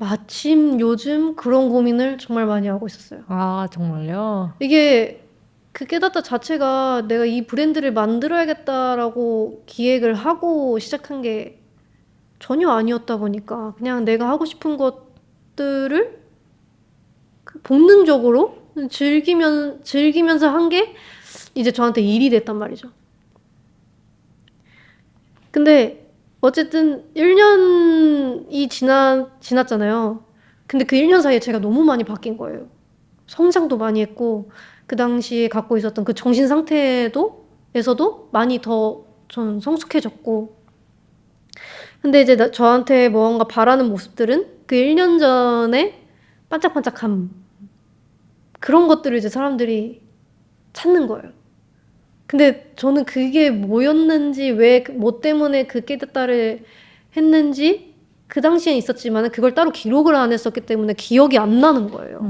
마침 요즘 그런 고민을 정말 많이 하고 있었어요. 아, 정말요? 이게 그 깨닫다 자체가 내가 이 브랜드를 만들어야겠다라고 기획을 하고 시작한 게 전혀 아니었다 보니까 그냥 내가 하고 싶은 것들을 그 본능적으로 즐기면서 한 게 이제 저한테 일이 됐단 말이죠. 근데 어쨌든 1년이 지났잖아요. 근데 그 1년 사이에 제가 너무 많이 바뀐 거예요. 성장도 많이 했고, 그 당시에 갖고 있었던 그 정신 상태에서도 많이 더 전 성숙해졌고. 근데 이제 저한테 뭔가 바라는 모습들은 그 1년 전에 반짝반짝함. 그런 것들을 이제 사람들이 찾는 거예요. 근데 저는 그게 뭐였는지, 뭐 때문에 그 깨닫다를 했는지, 그 당시엔 있었지만 그걸 따로 기록을 안 했었기 때문에 기억이 안 나는 거예요.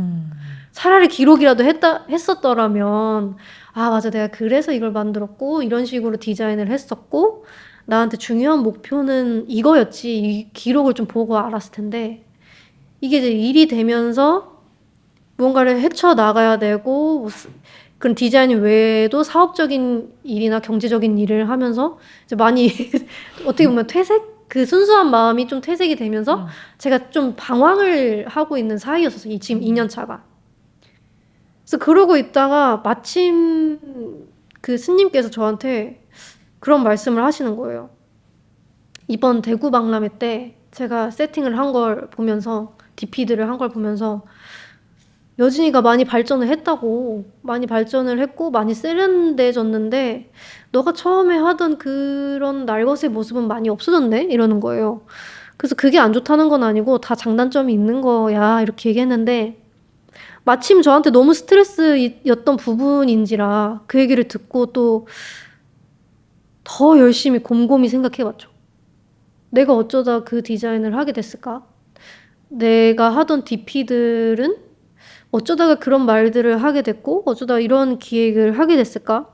차라리 기록이라도 했었더라면, 아, 맞아. 내가 그래서 이걸 만들었고, 이런 식으로 디자인을 했었고, 나한테 중요한 목표는 이거였지. 이 기록을 좀 보고 알았을 텐데, 이게 이제 일이 되면서 무언가를 헤쳐나가야 되고, 그런 디자인 외에도 사업적인 일이나 경제적인 일을 하면서 이제 많이 어떻게 보면 그 순수한 마음이 좀 퇴색이 되면서 제가 좀 방황을 하고 있는 사이였었어요. 지금 2년 차가. 그래서 그러고 있다가 마침 그 스님께서 저한테 그런 말씀을 하시는 거예요. 이번 대구 박람회 때 제가 세팅을 한 걸 보면서 DP들을 한 걸 보면서 여진이가 많이 발전을 했다고, 많이 발전을 했고 많이 세련돼졌는데 너가 처음에 하던 그런 날것의 모습은 많이 없어졌네? 이러는 거예요. 그래서 그게 안 좋다는 건 아니고 다 장단점이 있는 거야 이렇게 얘기했는데, 마침 저한테 너무 스트레스였던 부분인지라 그 얘기를 듣고 또 더 열심히 곰곰이 생각해봤죠. 내가 어쩌다 그 디자인을 하게 됐을까? 내가 하던 DP들은 어쩌다가 그런 말들을 하게 됐고 어쩌다 이런 기획을 하게 됐을까?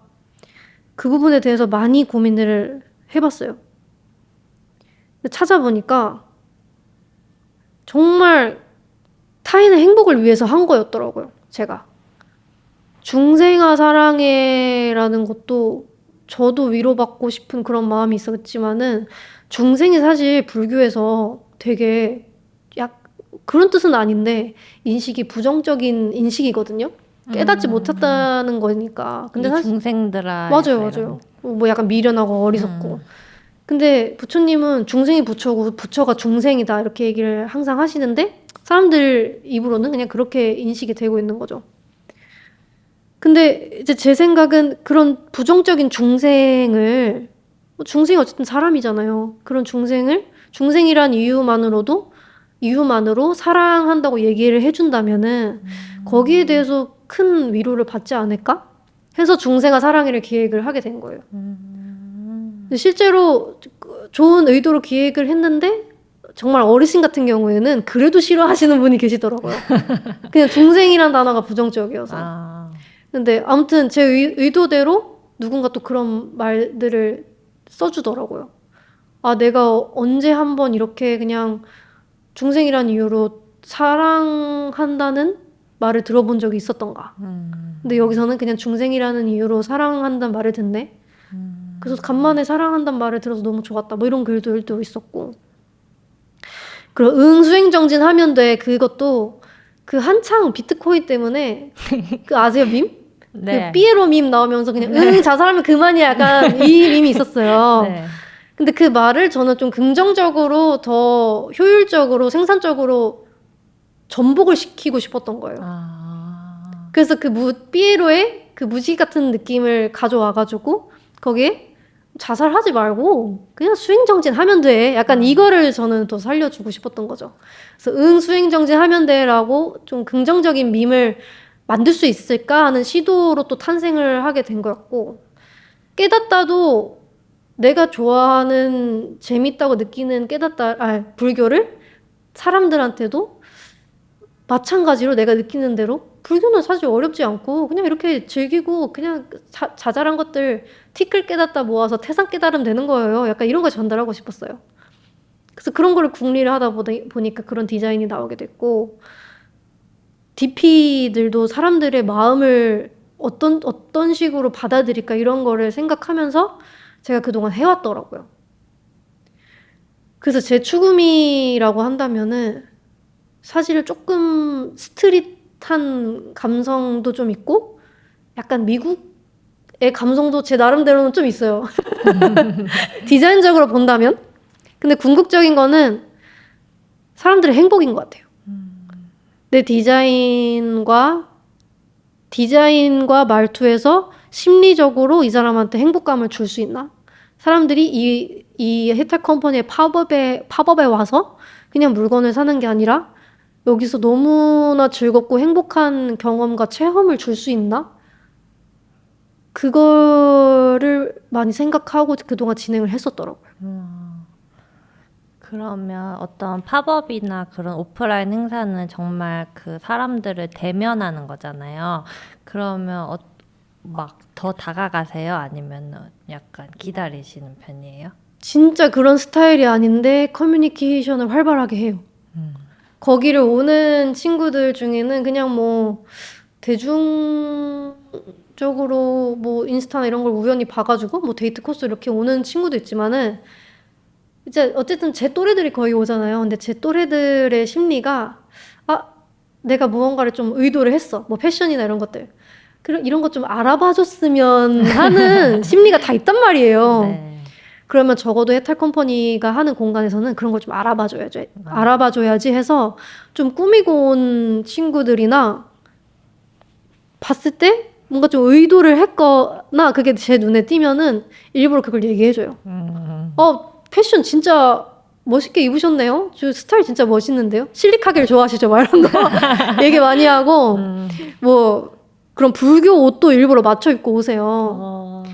그 부분에 대해서 많이 고민을 해봤어요. 찾아보니까 정말 타인의 행복을 위해서 한 거였더라고요. 제가. 중생아 사랑해라는 것도 저도 위로받고 싶은 그런 마음이 있었지만은, 중생이 사실 불교에서 되게 그런 뜻은 아닌데 인식이 부정적인 인식이거든요. 깨닫지 못했다는 거니까. 근데 이 사실 중생들아, 맞아요, 약간 이런. 맞아요. 뭐 약간 미련하고 어리석고. 근데 부처님은 중생이 부처고 부처가 중생이다 이렇게 얘기를 항상 하시는데, 사람들 입으로는 그냥 그렇게 인식이 되고 있는 거죠. 근데 이제 제 생각은 그런 부정적인 중생을, 중생이 어쨌든 사람이잖아요. 그런 중생이란 이유만으로 사랑한다고 얘기를 해준다면은 거기에 대해서 큰 위로를 받지 않을까? 해서 중생아 사랑해를 기획을 하게 된 거예요. 근데 실제로 좋은 의도로 기획을 했는데 정말 어르신 같은 경우에는 그래도 싫어하시는 분이 계시더라고요. 그냥 중생이란 단어가 부정적이어서. 아, 근데 아무튼 제 의도대로 누군가 또 그런 말들을 써주더라고요. 아, 내가 언제 한번 이렇게 그냥 중생이란 이유로 사랑한다는 말을 들어본 적이 있었던가. 근데 여기서는 그냥 중생이라는 이유로 사랑한다는 말을 듣네. 그래서 간만에 사랑한다는 말을 들어서 너무 좋았다. 뭐 이런 글들도 있었고. 그리고 수행정진 하면 돼. 그것도 그 한창 비트코인 때문에 그 아세요, 밈? 그 네. 삐에로 밈 나오면서 그냥 자살하면 그만이야 약간 이 밈이 있었어요. 네. 근데 그 말을 저는 좀 긍정적으로 더 효율적으로 생산적으로 전복을 시키고 싶었던 거예요. 아, 그래서 삐에로의 그 무지 같은 느낌을 가져와가지고 거기에 자살하지 말고 그냥 수행정진 하면 돼. 약간 이거를 저는 더 살려주고 싶었던 거죠. 그래서 수행정진 하면 돼라고 좀 긍정적인 밈을 만들 수 있을까 하는 시도로 또 탄생을 하게 된 거였고, 깨닫다도 내가 좋아하는 재밌다고 느끼는 불교를 사람들한테도 마찬가지로 내가 느끼는 대로, 불교는 사실 어렵지 않고 그냥 이렇게 즐기고 그냥 자잘한 것들 티끌 깨닫다 모아서 태산 깨달으면 되는 거예요. 약간 이런 거 전달하고 싶었어요. 그래서 그런 거를 궁리를 하다 보니까 그런 디자인이 나오게 됐고, DP들도 사람들의 마음을 어떤 식으로 받아들일까 이런 거를 생각하면서 제가 그동안 해왔더라고요. 그래서 제 추구미라고 한다면은 사실 조금 스트릿한 감성도 좀 있고 약간 미국의 감성도 제 나름대로는 좀 있어요. 디자인적으로 본다면. 근데 궁극적인 거는 사람들의 행복인 것 같아요. 내 디자인과 말투에서 심리적으로 이 사람한테 행복감을 줄 수 있나? 사람들이 이 혜택 컴퍼니의 팝업에 와서 그냥 물건을 사는 게 아니라 여기서 너무나 즐겁고 행복한 경험과 체험을 줄 수 있나? 그거를 많이 생각하고 그동안 진행을 했었더라고요. 그러면 어떤 팝업이나 그런 오프라인 행사는 정말 그 사람들을 대면하는 거잖아요. 그러면 막 더 다가가세요? 아니면 약간 기다리시는 편이에요? 진짜 그런 스타일이 아닌데 커뮤니케이션을 활발하게 해요. 거기를 오는 친구들 중에는 그냥 뭐 대중적으로 뭐 인스타나 이런 걸 우연히 봐가지고 뭐 데이트 코스 이렇게 오는 친구도 있지만은 이제 어쨌든 제 또래들이 거의 오잖아요. 근데 제 또래들의 심리가 내가 무언가를 좀 의도를 했어. 뭐 패션이나 이런 것들. 이런 것 좀 알아봐줬으면 하는 심리가 다 있단 말이에요. 네. 그러면 적어도 해탈 컴퍼니가 하는 공간에서는 그런 걸 좀 알아봐줘야지 해서 좀 꾸미고 온 친구들이나 봤을 때 뭔가 좀 의도를 했거나 그게 제 눈에 띄면은 일부러 그걸 얘기해줘요. 패션 진짜 멋있게 입으셨네요. 저 스타일 진짜 멋있는데요. 실리카게를 좋아하시죠? 막 이런 거 얘기 많이 하고 뭐 그런 불교 옷도 일부러 맞춰 입고 오세요.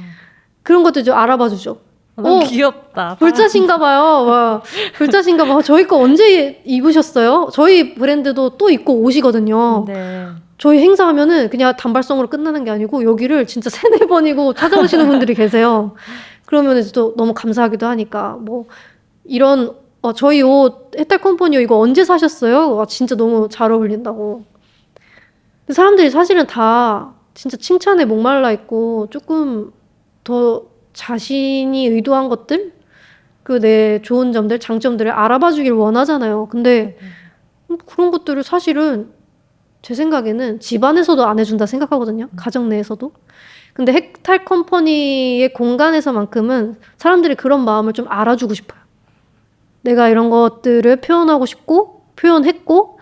그런 것도 좀 알아봐주죠. 너무 귀엽다. 불자신가 봐요. 불자신가 봐. 저희 거 언제 입으셨어요? 저희 브랜드도 또 입고 오시거든요. 네. 저희 행사하면은 그냥 단발성으로 끝나는 게 아니고 여기를 진짜 3-4번이고 찾아오시는 분들이 계세요. 그러면 또 너무 감사하기도 하니까 뭐 이런 저희 옷 해탈 컴퍼니 이거 언제 사셨어요? 진짜 너무 잘 어울린다고. 근데 사람들이 사실은 다 진짜 칭찬에 목말라 있고 조금 더 자신이 의도한 것들 그 내 좋은 점들 장점들을 알아봐 주길 원하잖아요. 근데 그런 것들을 사실은 제 생각에는 집안에서도 안 해준다 생각하거든요. 가정 내에서도. 근데 해탈 컴퍼니의 공간에서만큼은 사람들이 그런 마음을 좀 알아주고 싶어요. 내가 이런 것들을 표현하고 싶고 표현했고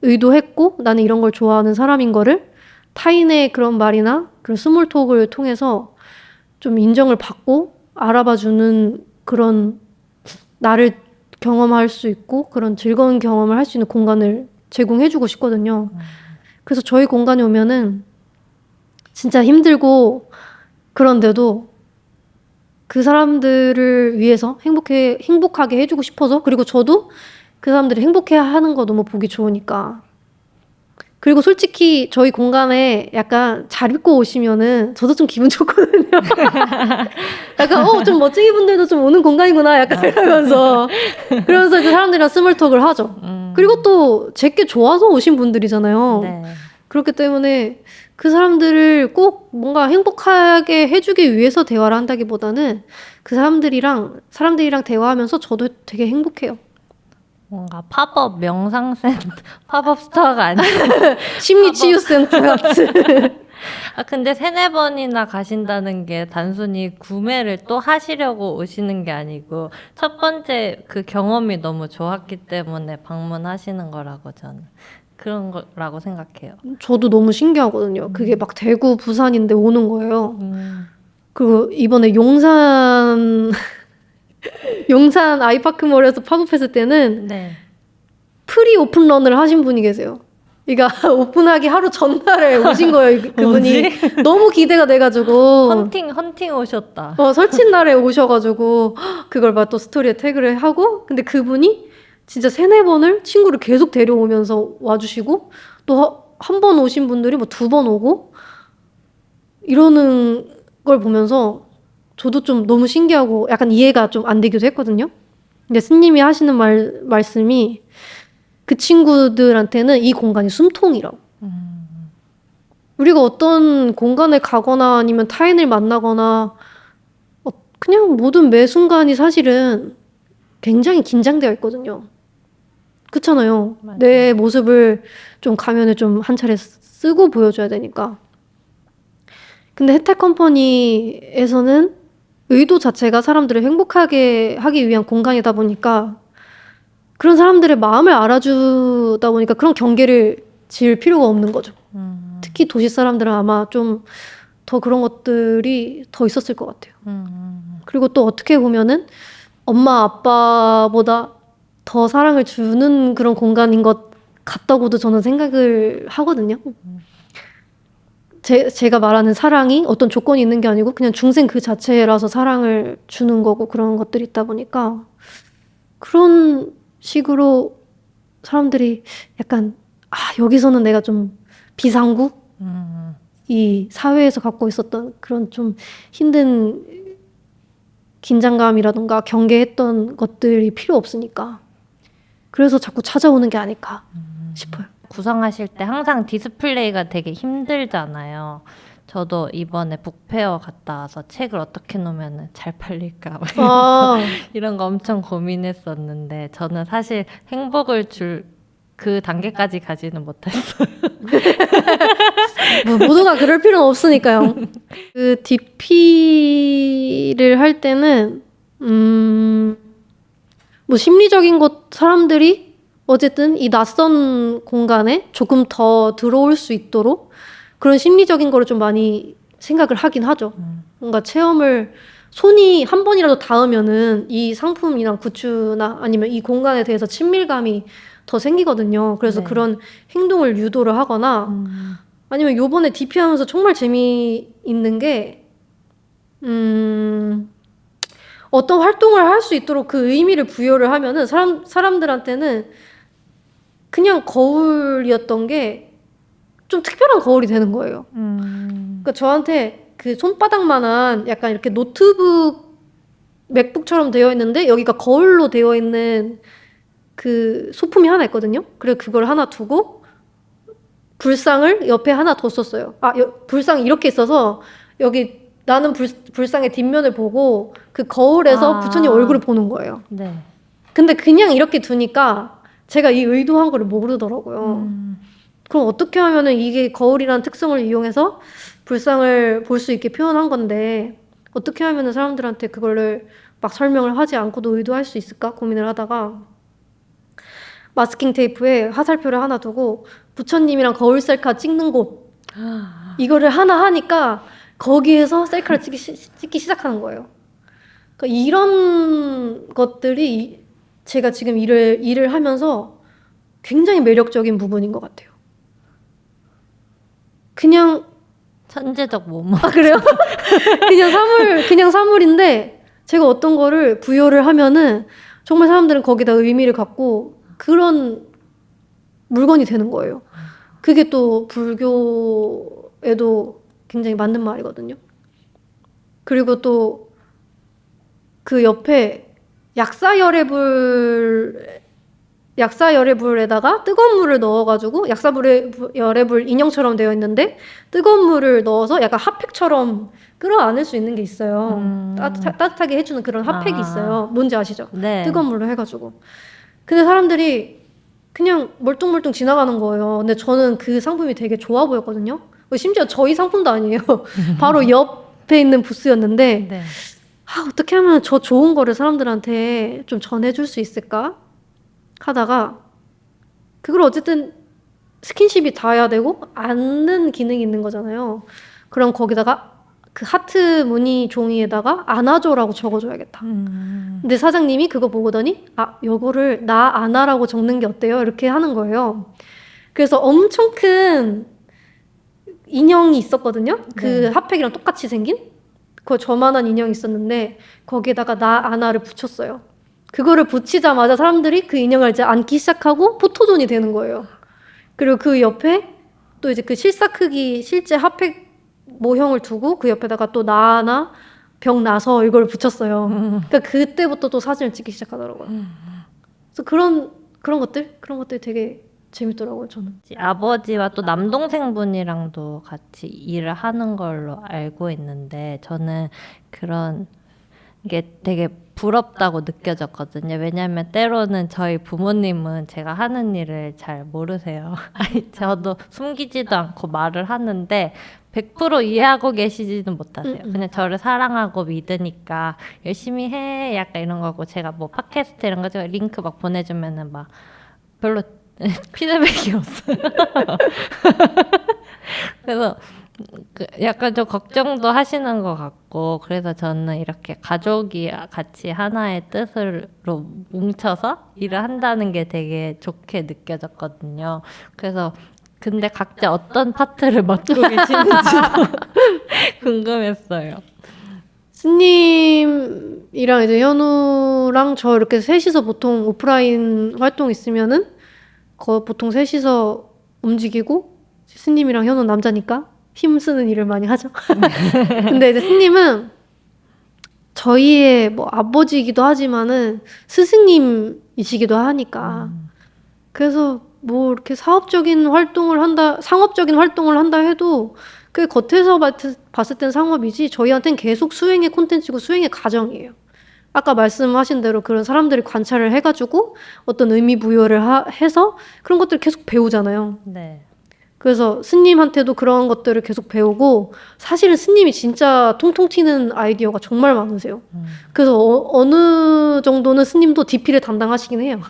의도했고 나는 이런 걸 좋아하는 사람인 거를 타인의 그런 말이나 그런 스몰 톡을 통해서 좀 인정을 받고 알아봐주는 그런 나를 경험할 수 있고 그런 즐거운 경험을 할 수 있는 공간을 제공해주고 싶거든요. 그래서 저희 공간에 오면은 진짜 힘들고 그런데도 그 사람들을 위해서 행복하게 해주고 싶어서 그리고 저도 그 사람들이 행복해하는 거 너무 보기 좋으니까. 그리고 솔직히 저희 공간에 약간 잘 입고 오시면은 저도 좀 기분 좋거든요. 약간 좀 멋쟁이 분들도 좀 오는 공간이구나 약간 이러면서 그러면서 이제 사람들이랑 스몰톡을 하죠. 그리고 또 제게 좋아서 오신 분들이잖아요. 네. 그렇기 때문에 그 사람들을 꼭 뭔가 행복하게 해주기 위해서 대화를 한다기보다는 그 사람들이랑 대화하면서 저도 되게 행복해요. 뭔가 팝업 명상센터, 팝업 스토어가 아니고 심리치유센터 같은. 근데 3-4번이나 가신다는 게 단순히 구매를 또 하시려고 오시는 게 아니고 첫 번째 그 경험이 너무 좋았기 때문에 방문하시는 거라고 저는 그런 거라고 생각해요. 저도 너무 신기하거든요. 그게 막 대구, 부산인데 오는 거예요. 그리고 이번에 용산 아이파크몰에서 팝업했을 때는 네. 프리 오픈런을 하신 분이 계세요. 그러니까 오픈하기 하루 전날에 오신 거예요. 그분이 너무 기대가 돼가지고 헌팅 오셨다. 설치 날에 오셔가지고 그걸 막 또 스토리에 태그를 하고 근데 그분이 진짜 3-4번을 친구를 계속 데려오면서 와주시고 또 한 번 오신 분들이 뭐 2번 오고 이러는 걸 보면서 저도 좀 너무 신기하고 약간 이해가 좀 안 되기도 했거든요. 근데 스님이 하시는 말씀이 그 친구들한테는 이 공간이 숨통이라고. 우리가 어떤 공간에 가거나 아니면 타인을 만나거나 그냥 모든 매 순간이 사실은 굉장히 긴장되어 있거든요. 그렇잖아요. 맞아요. 내 모습을 좀 가면을 좀 한 차례 쓰고 보여줘야 되니까. 근데 혜택 컴퍼니에서는 의도 자체가 사람들을 행복하게 하기 위한 공간이다 보니까 그런 사람들의 마음을 알아주다 보니까 그런 경계를 지을 필요가 없는 거죠. 특히 도시 사람들은 아마 좀 더 그런 것들이 더 있었을 것 같아요. 그리고 또 어떻게 보면은 엄마 아빠보다 더 사랑을 주는 그런 공간인 것 같다고도 저는 생각을 하거든요. 제가 말하는 사랑이 어떤 조건이 있는 게 아니고 그냥 중생 그 자체라서 사랑을 주는 거고 그런 것들이 있다 보니까 그런 식으로 사람들이 약간 여기서는 내가 좀 비상구? 이 사회에서 갖고 있었던 그런 좀 힘든 긴장감이라던가 경계했던 것들이 필요 없으니까 그래서 자꾸 찾아오는 게 아닐까 싶어요. 구성하실 때 항상 디스플레이가 되게 힘들잖아요. 저도 이번에 북페어 갔다 와서 책을 어떻게 놓으면 잘 팔릴까 이런 거 엄청 고민했었는데 저는 사실 행복을 줄 그 단계까지 가지는 못했어요. 뭐 모두가 그럴 필요는 없으니까요. 그 DP를 할 때는 뭐 심리적인 것 사람들이 어쨌든 이 낯선 공간에 조금 더 들어올 수 있도록 그런 심리적인 거를 좀 많이 생각을 하긴 하죠. 뭔가 체험을 손이 한 번이라도 닿으면은 이 상품이나 굿즈나 아니면 이 공간에 대해서 친밀감이 더 생기거든요. 그래서 네. 그런 행동을 유도를 하거나 아니면 요번에 DP 하면서 정말 재미있는 게 어떤 활동을 할 수 있도록 그 의미를 부여를 하면은 사람들한테는 그냥 거울이었던 게 좀 특별한 거울이 되는 거예요. 그러니까 저한테 그 손바닥만한 약간 이렇게 노트북 맥북처럼 되어 있는데 여기가 거울로 되어 있는 그 소품이 하나 있거든요. 그래서 그걸 하나 두고 불상을 옆에 하나 뒀었어요. 불상이 이렇게 있어서 여기 나는 불상의 뒷면을 보고 그 거울에서 부처님 얼굴을 보는 거예요. 네. 근데 그냥 이렇게 두니까 제가 이 의도한 거를 모르더라고요. 그럼 어떻게 하면은 이게 거울이라는 특성을 이용해서 불상을 볼 수 있게 표현한 건데 어떻게 하면은 사람들한테 그거를 막 설명을 하지 않고도 의도할 수 있을까 고민을 하다가 마스킹 테이프에 화살표를 하나 두고 부처님이랑 거울 셀카 찍는 곳 이거를 하나 하니까 거기에서 셀카를 찍기 시작하는 거예요. 그러니까 이런 것들이 제가 지금 일을 하면서 굉장히 매력적인 부분인 것 같아요. 그냥 천재적 모모. 그래요? 그냥 사물인데 제가 어떤 거를 부여를 하면은 정말 사람들은 거기다 의미를 갖고 그런 물건이 되는 거예요. 그게 또 불교에도 굉장히 맞는 말이거든요. 그리고 또 그 옆에 약사열애불에다가 뜨거운 물을 넣어가지고 열애불 인형처럼 되어 있는데 뜨거운 물을 넣어서 약간 핫팩처럼 끌어안을 수 있는 게 있어요. 따뜻하게 해주는 그런 핫팩이 있어요. 뭔지 아시죠? 네. 뜨거운 물로 해가지고. 근데 사람들이 그냥 멀뚱멀뚱 지나가는 거예요. 근데 저는 그 상품이 되게 좋아 보였거든요. 심지어 저희 상품도 아니에요. 바로 옆에 있는 부스였는데 네. 어떻게 하면 저 좋은 거를 사람들한테 좀 전해줄 수 있을까 하다가 그걸 어쨌든 스킨십이 닿아야 되고 앉는 기능이 있는 거잖아요. 그럼 거기다가 그 하트 무늬 종이에다가 안아줘라고 적어줘야겠다. 근데 사장님이 그거 보고더니 요거를 나 안아라고 적는 게 어때요? 이렇게 하는 거예요. 그래서 엄청 큰 인형이 있었거든요. 그 핫팩이랑 똑같이 생긴 그 저만한 인형이 있었는데 거기에다가 나 안아를 붙였어요. 그거를 붙이자마자 사람들이 그 인형을 이제 안기 시작하고 포토존이 되는 거예요. 그리고 그 옆에 또 이제 그 실사 크기 실제 핫팩 모형을 두고 그 옆에다가 또 나나 병 나서 이걸 붙였어요. 그러니까 그때부터 또 사진을 찍기 시작하더라고요. 그래서 그런 것들 되게 재밌더라고요, 저는. 아버지와 또 남동생분이랑도 같이 일을 하는 걸로 알고 있는데 저는 그런 게 되게 부럽다고 느껴졌거든요. 왜냐하면 때로는 저희 부모님은 제가 하는 일을 잘 모르세요. 아니, 저도 숨기지도 않고 말을 하는데 100% 이해하고 계시지는 못하세요. 그냥 저를 사랑하고 믿으니까 열심히 해 약간 이런 거고 제가 뭐 팟캐스트 이런 거 제가 링크 막 보내주면은 막 별로 피드백이 없어요. 그래서 약간 좀 걱정도 하시는 것 같고 그래서 저는 이렇게 가족이 같이 하나의 뜻으로 뭉쳐서 일을 한다는 게 되게 좋게 느껴졌거든요. 그래서 근데 각자 어떤 파트를 맡고 계시는지도 궁금했어요. 스님이랑 이제 현우랑 저 이렇게 셋이서 보통 오프라인 활동 있으면은 보통 셋이서 움직이고 스님이랑 현우 남자니까 힘쓰는 일을 많이 하죠. 근데 이제 스님은 저희의 뭐 아버지이기도 하지만은 스승님이시기도 하니까 그래서 뭐 이렇게 상업적인 활동을 한다 해도 그 겉에서 봤을 땐 상업이지 저희한테는 계속 수행의 콘텐츠고 수행의 과정이에요. 아까 말씀하신 대로 그런 사람들이 관찰을 해가지고 어떤 의미 부여를 해서 그런 것들을 계속 배우잖아요. 네. 그래서 스님한테도 그런 것들을 계속 배우고 사실은 스님이 진짜 통통 튀는 아이디어가 정말 많으세요. 그래서 어느 정도는 스님도 DP를 담당하시긴 해요.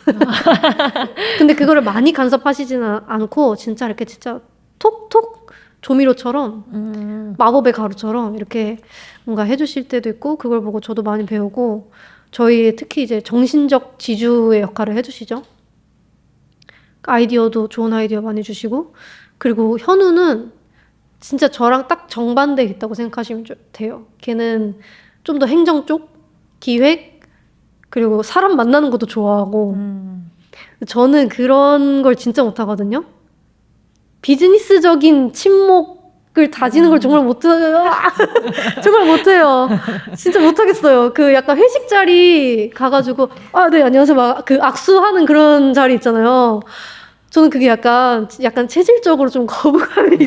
근데 그거를 많이 간섭하시지는 않고 진짜 이렇게 진짜 톡톡 조미료처럼 마법의 가루처럼 이렇게 뭔가 해주실 때도 있고 그걸 보고 저도 많이 배우고 저희 특히 이제 정신적 지주의 역할을 해주시죠. 아이디어도 좋은 아이디어 많이 주시고 그리고 현우는 진짜 저랑 딱 정반대에 있다고 생각하시면 돼요. 걔는 좀 더 행정 쪽, 기획, 그리고 사람 만나는 것도 좋아하고 저는 그런 걸 진짜 못하거든요. 비즈니스적인 친목을 다지는 걸 정말 못해요. 정말 못해요. 진짜 못하겠어요. 그 약간 회식 자리 가가지고 네 안녕하세요 막 그 악수하는 그런 자리 있잖아요. 저는 그게 약간 체질적으로 좀 거부감이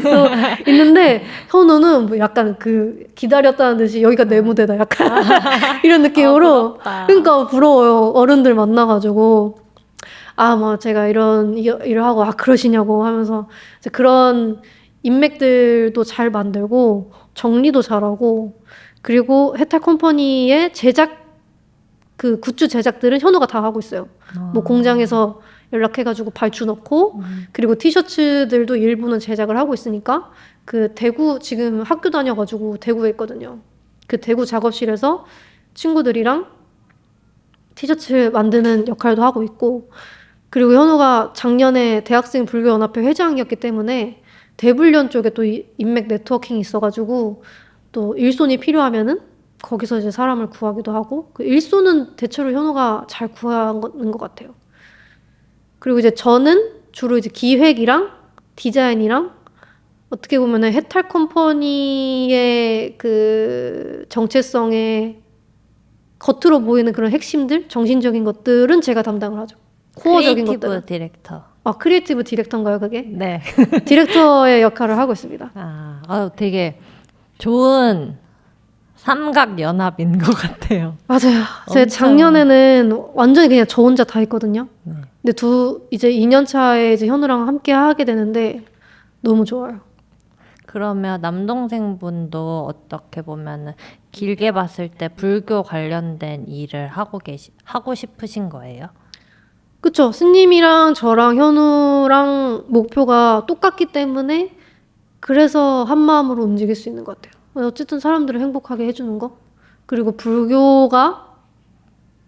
있는데 현우는 뭐 약간 그 기다렸다는 듯이 여기가 내 무대다 약간 이런 느낌으로 그러니까 부러워요. 어른들 만나가지고 뭐 제가 이런 일을 하고 그러시냐고 하면서 이제 그런 인맥들도 잘 만들고 정리도 잘하고 그리고 해탈 컴퍼니의 제작 그 굿즈 제작들은 현우가 다 하고 있어요. 뭐 공장에서 연락해가지고 발주 넣고 그리고 티셔츠들도 일부는 제작을 하고 있으니까 그 대구 지금 학교 다녀가지고 대구에 있거든요. 그 대구 작업실에서 친구들이랑 티셔츠 만드는 역할도 하고 있고 그리고 현우가 작년에 대학생 불교연합회 회장이었기 때문에 대불련 쪽에 또 인맥 네트워킹이 있어가지고 또 일손이 필요하면은 거기서 이제 사람을 구하기도 하고 그 일손은 대체로 현우가 잘 구하는 것 같아요. 그리고 이제 저는 주로 이제 기획이랑 디자인이랑 어떻게 보면은 해탈 컴퍼니의 그 정체성의 겉으로 보이는 그런 핵심들, 정신적인 것들은 제가 담당을 하죠. 코어적인 것들은. 크리에이티브 디렉터. 크리에이티브 디렉터인가요, 그게? 네. 디렉터의 역할을 하고 있습니다. 되게 좋은 삼각 연합인 것 같아요. 맞아요. 제가 작년에는 완전히 그냥 저 혼자 다 했거든요. 근데 이제 2년 차에 이제 현우랑 함께 하게 되는데 너무 좋아요. 그러면 남동생분도 어떻게 보면은 길게 봤을 때 불교 관련된 일을 하고 싶으신 거예요? 그쵸. 스님이랑 저랑 현우랑 목표가 똑같기 때문에 그래서 한 마음으로 움직일 수 있는 것 같아요. 어쨌든 사람들을 행복하게 해주는 거. 그리고 불교가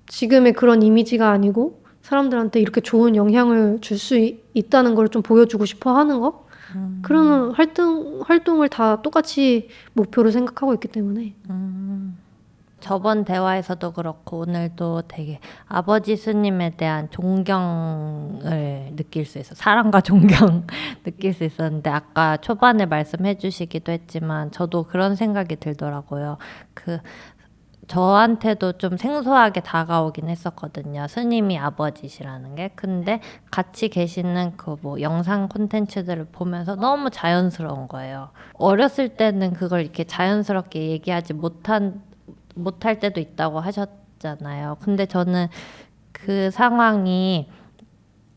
지금의 그런 이미지가 아니고 사람들한테 이렇게 좋은 영향을 줄 수 있다는 걸 좀 보여주고 싶어 하는 거. 그런 활동을 다 똑같이 목표로 생각하고 있기 때문에. 저번 대화에서도 그렇고 오늘도 되게 아버지 스님에 대한 존경을 느낄 수 있어. 사랑과 존경 느낄 수 있었는데 아까 초반에 말씀해 주시기도 했지만 저도 그런 생각이 들더라고요. 그 저한테도 좀 생소하게 다가오긴 했었거든요. 스님이 아버지시라는 게. 근데 같이 계시는 그 뭐 영상 콘텐츠들을 보면서 너무 자연스러운 거예요. 어렸을 때는 그걸 이렇게 자연스럽게 얘기하지 못할 때도 있다고 하셨잖아요. 근데 저는 그 상황이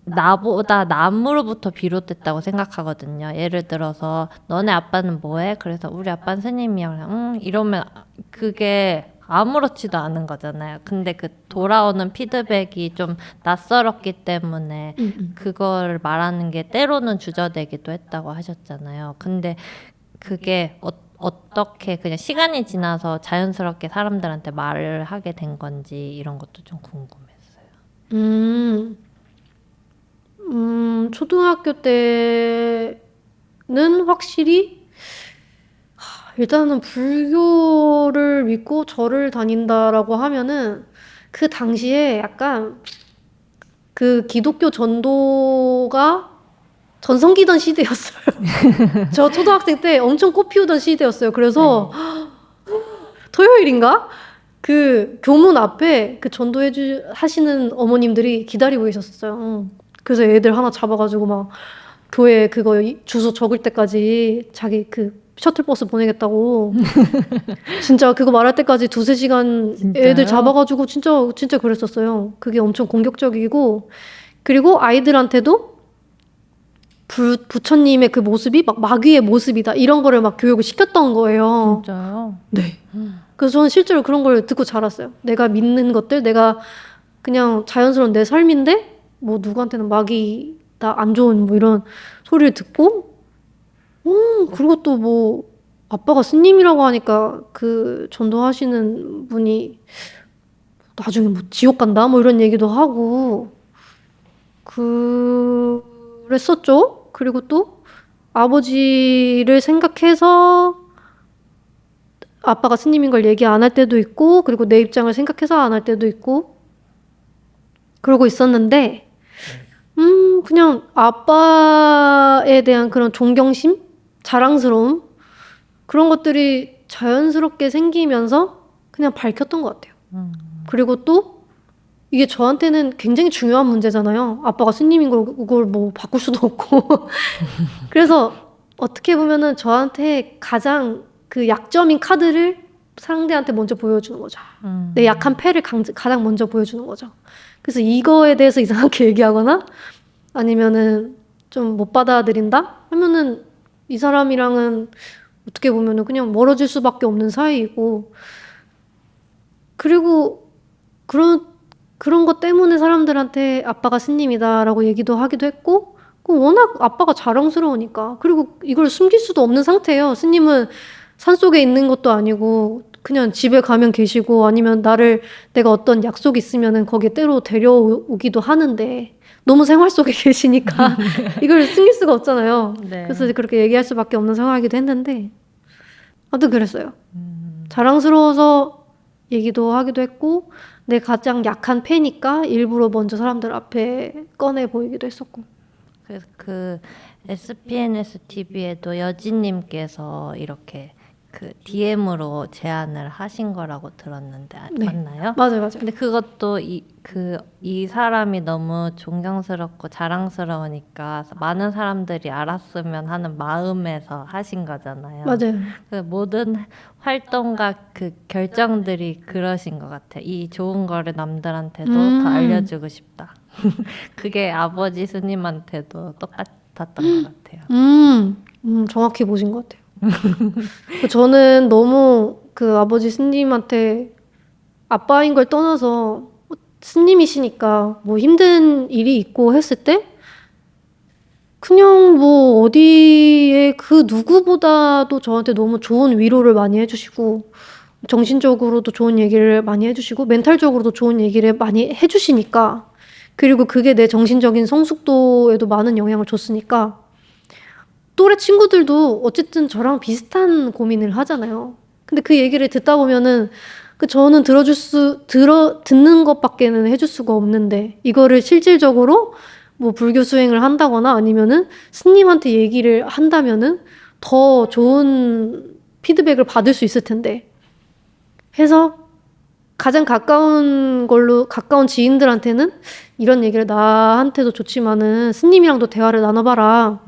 나보다 남으로부터 비롯됐다고 생각하거든요. 예를 들어서 너네 아빠는 뭐해? 그래서 우리 아빠는 스님이야. 그냥 이러면 그게 아무렇지도 않은 거잖아요. 근데 그 돌아오는 피드백이 좀 낯설었기 때문에 그걸 말하는 게 때로는 주저되기도 했다고 하셨잖아요. 근데 그게 어떻게 그냥 시간이 지나서 자연스럽게 사람들한테 말을 하게 된 건지 이런 것도 좀 궁금했어요. 초등학교 때는 확실히 일단은 불교를 믿고 절을 다닌다라고 하면은 그 당시에 약간 그 기독교 전도가 전성기던 시대였어요. 저 초등학생 때 엄청 꽃피우던 시대였어요. 그래서 토요일인가? 그 교문 앞에 그 하시는 어머님들이 기다리고 계셨어요. 그래서 애들 하나 잡아가지고 막 교회 그거 주소 적을 때까지 자기 그 셔틀버스 보내겠다고. 진짜 그거 말할 때까지 2-3시간 애들 진짜요? 잡아가지고 진짜 그랬었어요. 그게 엄청 공격적이고, 그리고 아이들한테도 부처님의 그 모습이 막 마귀의 모습이다 이런 거를 막 교육을 시켰던 거예요. 진짜요? 네. 그래서 저는 실제로 그런 걸 듣고 자랐어요. 내가 믿는 것들, 내가 그냥 자연스러운 내 삶인데 뭐 누구한테는 마귀다, 안 좋은 뭐 이런 소리를 듣고, 그리고 또 뭐 아빠가 스님이라고 하니까 그 전도하시는 분이 나중에 뭐 지옥 간다 뭐 이런 얘기도 하고 그랬었죠. 그리고 또 아버지를 생각해서 아빠가 스님인 걸 얘기 안 할 때도 있고, 그리고 내 입장을 생각해서 안 할 때도 있고, 그러고 있었는데, 그냥 아빠에 대한 그런 존경심? 자랑스러움? 그런 것들이 자연스럽게 생기면서 그냥 밝혔던 것 같아요. 그리고 또 이게 저한테는 굉장히 중요한 문제잖아요. 아빠가 스님인 걸 그걸 뭐 바꿀 수도 없고. 그래서 어떻게 보면은 저한테 가장 그 약점인 카드를 상대한테 먼저 보여주는 거죠. 내 약한 패를 가장 먼저 보여주는 거죠. 그래서 이거에 대해서 이상하게 얘기하거나 아니면은 좀 못 받아들인다 하면은 이 사람이랑은 어떻게 보면은 그냥 멀어질 수밖에 없는 사이이고, 그리고 그런 것 때문에 사람들한테 아빠가 스님이다라고 얘기도 하기도 했고, 워낙 아빠가 자랑스러우니까. 그리고 이걸 숨길 수도 없는 상태예요. 스님은 산속에 있는 것도 아니고 그냥 집에 가면 계시고, 아니면 내가 어떤 약속이 있으면은 거기에 때로 데려오기도 하는데 너무 생활 속에 계시니까 이걸 숨길 수가 없잖아요. 네. 그래서 그렇게 얘기할 수밖에 없는 상황이기도 했는데, 아무튼 그랬어요. 자랑스러워서 얘기도 하기도 했고, 내 가장 약한 패니까 일부러 먼저 사람들 앞에 꺼내 보이기도 했었고. 그래서 그 SPNS TV에도 여진님께서 이렇게 그 DM으로 제안을 하신 거라고 들었는데 네. 맞나요? 맞아요. 근데 그것도 이 사람이 너무 존경스럽고 자랑스러우니까 많은 사람들이 알았으면 하는 마음에서 하신 거잖아요. 맞아요. 그 모든 활동과 그 결정들이 그러신 것 같아요. 이 좋은 거를 남들한테도 더 알려주고 싶다. 그게 아버지 스님한테도 똑같았던 것 같아요. 정확히 보신 것 같아요. 저는 너무 그 아버지 스님한테 아빠인 걸 떠나서 스님이시니까 뭐 힘든 일이 있고 했을 때 그냥 뭐 어디에 그 누구보다도 저한테 너무 좋은 위로를 많이 해주시고, 정신적으로도 좋은 얘기를 많이 해주시고, 멘탈적으로도 좋은 얘기를 많이 해주시니까, 그리고 그게 내 정신적인 성숙도에도 많은 영향을 줬으니까, 또래 친구들도 어쨌든 저랑 비슷한 고민을 하잖아요. 근데 그 얘기를 듣다 보면은 저는 듣는 것밖에는 해줄 수가 없는데, 이거를 실질적으로 뭐 불교 수행을 한다거나 아니면은 스님한테 얘기를 한다면은 더 좋은 피드백을 받을 수 있을 텐데 해서 가장 가까운 지인들한테는 이런 얘기를 나한테도 좋지만은 스님이랑도 대화를 나눠봐라.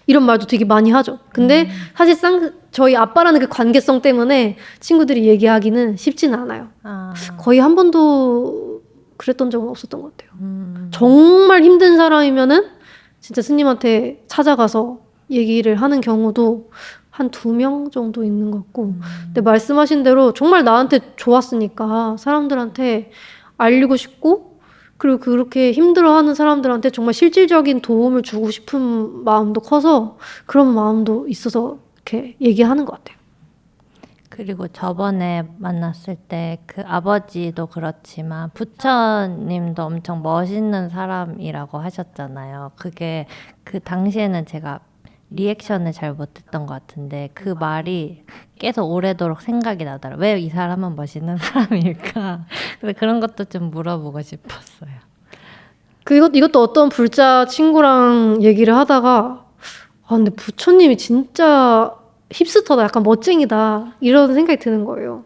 이런 말도 되게 많이 하죠. 근데 사실상 저희 아빠라는 그 관계성 때문에 친구들이 얘기하기는 쉽지는 않아요. 아, 거의 한 번도 그랬던 적은 없었던 것 같아요. 정말 힘든 사람이면은 진짜 스님한테 찾아가서 얘기를 하는 경우도 한 2명 정도 있는 것 같고. 근데 말씀하신 대로 정말 나한테 좋았으니까 사람들한테 알리고 싶고, 그리고 그렇게 힘들어하는 사람들한테 정말 실질적인 도움을 주고 싶은 마음도 커서 그런 마음도 있어서 이렇게 얘기하는 것 같아요. 그리고 저번에 만났을 때 그 아버지도 그렇지만 부처님도 엄청 멋있는 사람이라고 하셨잖아요. 그게 그 당시에는 제가 리액션을 잘 못했던 것 같은데 그 말이 계속 오래도록 생각이 나더라고요. 왜 이 사람은 멋있는 사람일까? 그래서 그런 것도 좀 물어보고 싶었어요. 이것도 어떤 불자 친구랑 얘기를 하다가, 아, 근데 부처님이 진짜 힙스터다, 약간 멋쟁이다, 이런 생각이 드는 거예요.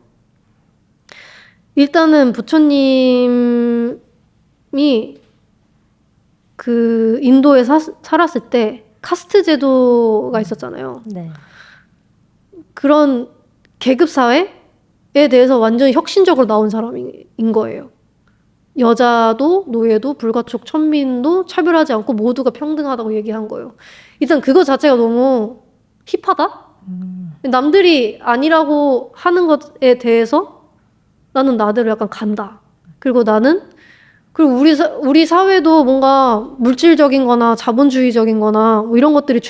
일단은 부처님이 그 인도에 살았을 때 카스트 제도가 있었잖아요. 네. 그런 계급 사회에 대해서 완전히 혁신적으로 나온 사람인 거예요. 여자도 노예도 불가촉 천민도 차별하지 않고 모두가 평등하다고 얘기한 거예요. 일단 그거 자체가 너무 힙하다? 남들이 아니라고 하는 것에 대해서 나는 나대로 약간 간다. 그리고 우리 사회도 뭔가 물질적인 거나 자본주의적인 거나 뭐 이런 것들이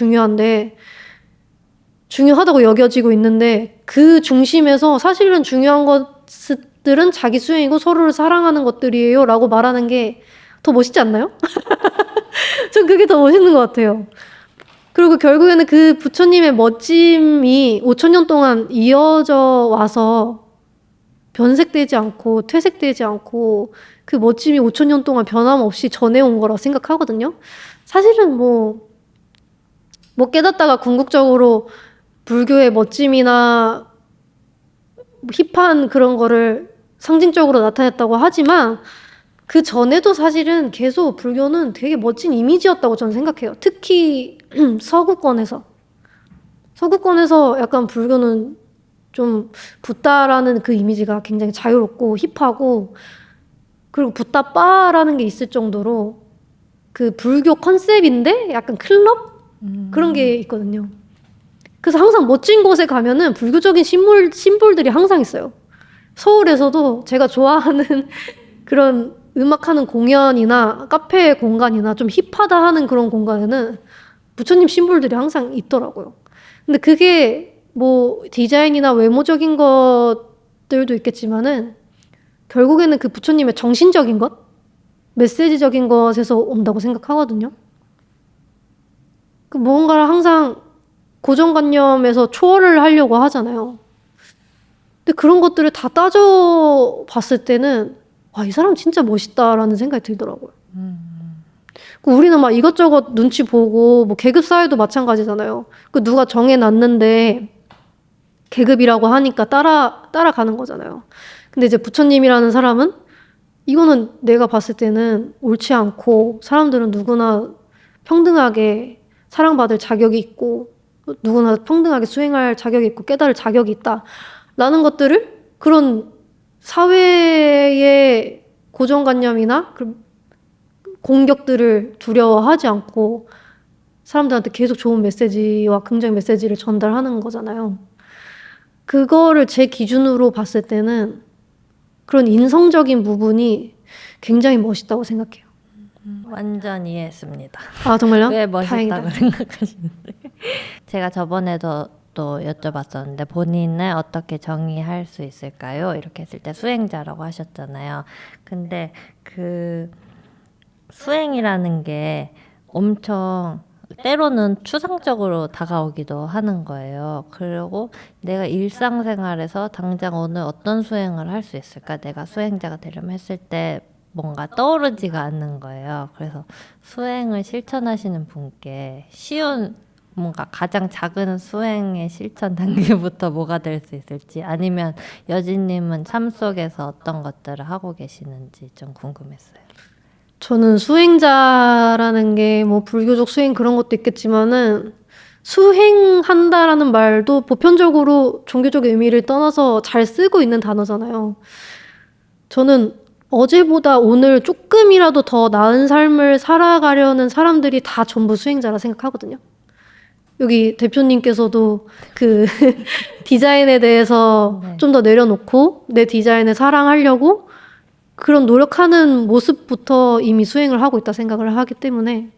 중요하다고 여겨지고 있는데, 그 중심에서 사실은 중요한 것들은 자기 수행이고 서로를 사랑하는 것들이에요 라고 말하는 게 더 멋있지 않나요? 전 그게 더 멋있는 것 같아요. 그리고 결국에는 그 부처님의 멋짐이 5,000년 동안 이어져 와서 변색되지 않고 퇴색되지 않고 그 멋짐이 5,000년 동안 변함없이 전해온 거라 생각하거든요. 사실은 뭐 깨닫다가 궁극적으로 불교의 멋짐이나 힙한 그런 거를 상징적으로 나타냈다고 하지만, 그 전에도 사실은 계속 불교는 되게 멋진 이미지였다고 저는 생각해요. 특히 서구권에서 약간 불교는 좀 붓다라는 그 이미지가 굉장히 자유롭고 힙하고, 그리고 붓다바라는 게 있을 정도로 그 불교 컨셉인데 약간 클럽? 그런 게 있거든요. 그래서 항상 멋진 곳에 가면은 불교적인 심볼들이 항상 있어요. 서울에서도 제가 좋아하는 그런 음악하는 공연이나 카페 공간이나 좀 힙하다 하는 그런 공간에는 부처님 심볼들이 항상 있더라고요. 근데 그게 뭐 디자인이나 외모적인 것들도 있겠지만은 결국에는 그 부처님의 정신적인 것, 메시지적인 것에서 온다고 생각하거든요. 그 무언가를 항상 고정관념에서 초월을 하려고 하잖아요. 근데 그런 것들을 다 따져봤을 때는 와, 이 사람 진짜 멋있다라는 생각이 들더라고요. 우리는 막 이것저것 눈치 보고, 뭐 계급 사회도 마찬가지잖아요. 그 누가 정해놨는데 계급이라고 하니까 따라가는 거잖아요. 근데 이제 부처님이라는 사람은 이거는 내가 봤을 때는 옳지 않고, 사람들은 누구나 평등하게 사랑받을 자격이 있고 누구나 평등하게 수행할 자격이 있고 깨달을 자격이 있다 라는 것들을, 그런 사회의 고정관념이나 공격들을 두려워하지 않고 사람들한테 계속 좋은 메시지와 긍정 메시지를 전달하는 거잖아요. 그거를 제 기준으로 봤을 때는 그런 인성적인 부분이 굉장히 멋있다고 생각해요. 완전 이해했습니다. 아, 정말요? 왜 멋있다고 다행이다. 생각하시는데. 제가 저번에도 또 여쭤봤었는데 본인을 어떻게 정의할 수 있을까요? 이렇게 했을 때 수행자라고 하셨잖아요. 근데 그 수행이라는 게 엄청 때로는 추상적으로 다가오기도 하는 거예요. 그리고 내가 일상생활에서 당장 오늘 어떤 수행을 할 수 있을까? 내가 수행자가 되려면 했을 때 뭔가 떠오르지가 않는 거예요. 그래서 수행을 실천하시는 분께 쉬운 뭔가 가장 작은 수행의 실천 단계부터 뭐가 될 수 있을지 아니면 여진님은 삶 속에서 어떤 것들을 하고 계시는지 좀 궁금했어요. 저는 수행자라는 게 뭐 불교적 수행 그런 것도 있겠지만은 수행한다라는 말도 보편적으로 종교적 의미를 떠나서 잘 쓰고 있는 단어잖아요. 저는 어제보다 오늘 조금이라도 더 나은 삶을 살아가려는 사람들이 다 전부 수행자라 생각하거든요. 여기 대표님께서도 그 디자인에 대해서 네. 좀 더 내려놓고 내 디자인을 사랑하려고 그런 노력하는 모습부터 이미 수행을 하고 있다 생각을 하기 때문에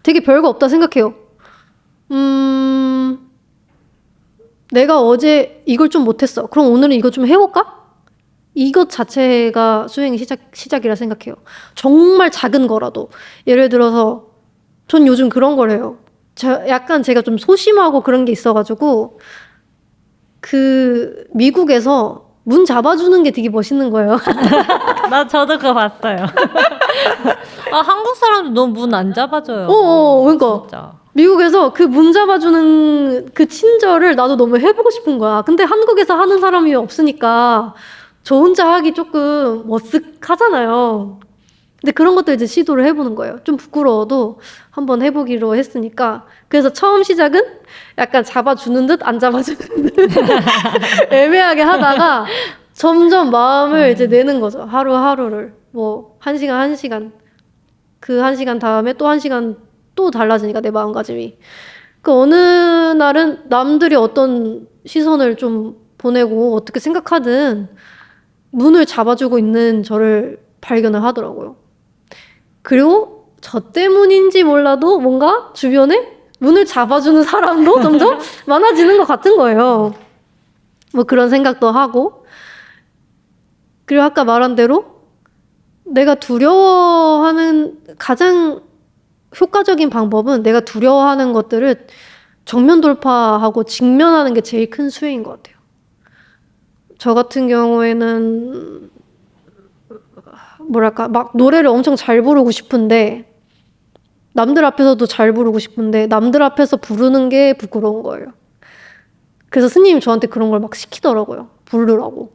되게 별거 없다 생각해요. 내가 어제 이걸 좀 못했어. 그럼 오늘은 이거 좀 해볼까? 이것 자체가 수행의 시작이라 생각해요. 정말 작은 거라도. 예를 들어서 전 요즘 그런 걸 해요. 약간 제가 좀 소심하고 그런 게 있어가지고 그 미국에서 문 잡아주는 게 되게 멋있는 거예요. 저도 그거 봤어요. 아, 한국 사람들 너무 문 안 잡아줘요. 그러니까 진짜. 미국에서 그 문 잡아주는 그 친절을 나도 너무 해보고 싶은 거야. 근데 한국에서 하는 사람이 없으니까 저 혼자 하기 조금 머쓱하잖아요. 근데 그런 것도 이제 시도를 해보는 거예요. 좀 부끄러워도 한번 해보기로 했으니까. 그래서 처음 시작은 약간 잡아주는 듯 안 잡아주는 듯 애매하게 하다가 점점 마음을 이제 내는 거죠. 하루하루를. 뭐 1시간 1시간. 그 1시간 다음에 또 1시간 또 달라지니까 내 마음가짐이. 그 어느 날은 남들이 어떤 시선을 좀 보내고 어떻게 생각하든 문을 잡아주고 있는 저를 발견을 하더라고요. 그리고 저 때문인지 몰라도 뭔가 주변에 문을 잡아주는 사람도 점점 많아지는 것 같은 거예요. 뭐 그런 생각도 하고. 그리고 아까 말한 대로 내가 두려워하는 가장 효과적인 방법은 내가 두려워하는 것들을 정면 돌파하고 직면하는 게 제일 큰 수행인 것 같아요. 저 같은 경우에는 뭐랄까 막 노래를 엄청 잘 부르고 싶은데 남들 앞에서도 잘 부르고 싶은데 남들 앞에서 부르는 게 부끄러운 거예요. 그래서 스님이 저한테 그런 걸 막 시키더라고요. 부르라고.